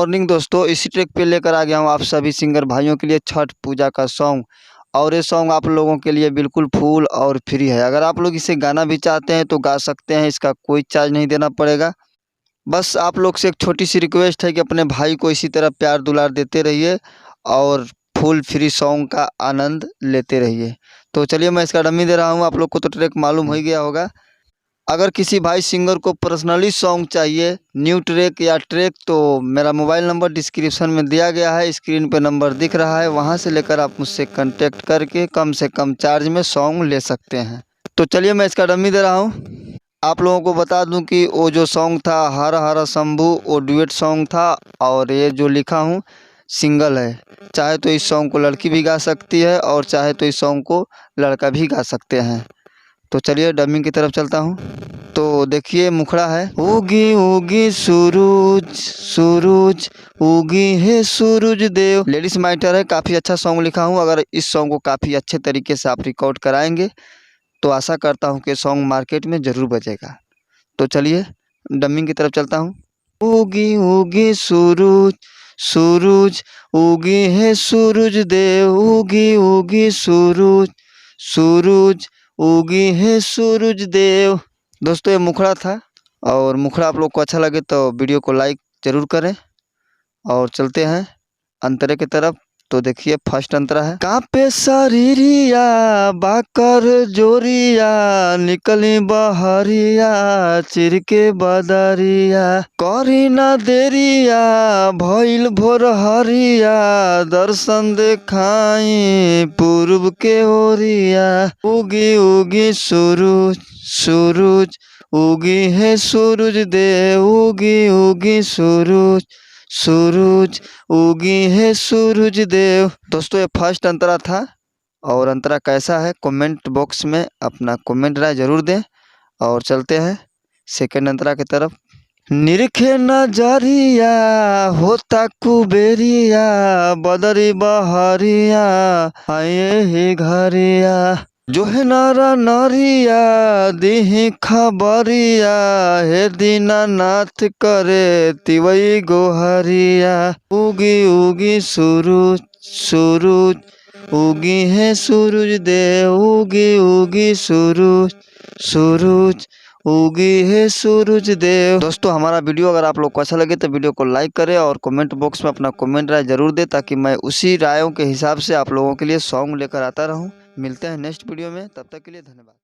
Morning दोस्तों, इसी track पे लेकर आ गया हूँ आप सभी सिंगर भाइयों के लिए छठ पूजा का सॉन्ग। और ये सॉन्ग आप लोगों के लिए बिल्कुल फुल और फ्री है। अगर आप लोग इसे गाना भी चाहते हैं तो गा सकते हैं, इसका कोई चार्ज नहीं देना पड़ेगा। बस आप लोग से एक छोटी सी रिक्वेस्ट है कि अपने भाई को इसी तरह प्यार दुलार देते रहिए और फुल फ्री सॉन्ग का आनंद लेते रहिए। तो चलिए मैं इसका डमी दे रहा हूँ, आप लोग को तो ट्रैक मालूम हो ही गया होगा। अगर किसी भाई सिंगर को पर्सनली सॉन्ग चाहिए, न्यू ट्रैक या ट्रैक, तो मेरा मोबाइल नंबर डिस्क्रिप्शन में दिया गया है, स्क्रीन पे नंबर दिख रहा है, वहां से लेकर आप मुझसे कांटेक्ट करके कम से कम चार्ज में सॉन्ग ले सकते हैं। तो चलिए मैं इसका डमी दे रहा हूँ। आप लोगों को बता दूं कि वो जो सॉन्ग था हर हर शंभू, वो डुएट सॉन्ग था और ये जो लिखा हूँ सिंगल है। चाहे तो इस सॉन्ग को लड़की भी गा सकती है और चाहे तो इस सॉन्ग को लड़का भी गा सकते हैं। तो चलिए डबिंग की तरफ चलता हूँ। तो देखिए मुखड़ा है, उगी उगी सूरज सूरज उगी है सूरज देव। लेडीज मैटर है, काफ़ी अच्छा सॉन्ग लिखा हूँ। अगर इस सॉन्ग को काफ़ी अच्छे तरीके से आप रिकॉर्ड कराएंगे तो आशा करता हूँ कि सॉन्ग मार्केट में ज़रूर बजेगा। तो चलिए डबिंग की तरफ चलता हूँ। उगी उगी सूरज सूरज उगी है सूरज देव, उगी उगी सूरज सूरज उगी है सूरज देव। दोस्तों ये मुखड़ा था, और मुखड़ा आप लोग को अच्छा लगे तो वीडियो को लाइक ज़रूर करें। और चलते हैं अंतरे की तरफ। तो देखिए फर्स्ट अंतरा है, कापे शरीरिया बाकर जोरिया निकली बहरिया चिरके बदरिया करी ना देरिया भइल भोर हरिया दर्शन देखाई पूर्व के ओरिया। उगी उगी सूरज सूरज उगी है सूरज देव, उगी उगी सूरज सूरज उगी है सूरज देव। दोस्तों ये फर्स्ट अंतरा था, और अंतरा कैसा है कमेंट बॉक्स में अपना कमेंट राय जरूर दें। और चलते हैं सेकंड अंतरा की तरफ। निरखे नजरिया होता कुबेरिया बदरी बहरिया आए ही घरिया जो है नारा नारिया दिही खबरिया हे दीनानाथ करे तिवई गोहरिया। उगी उगी सूरज सूरज उगी है सूरज देव, उगी उगी सूरज सूरज उगी है सूरज देव। दोस्तों हमारा वीडियो अगर आप लोग को अच्छा लगे तो वीडियो को लाइक करें और कमेंट बॉक्स में अपना कमेंट राय जरूर दें, ताकि मैं उसी रायों के हिसाब से आप लोगों के लिए सॉन्ग लेकर आता रहूं। मिलते हैं नेक्स्ट वीडियो में, तब तक के लिए धन्यवाद।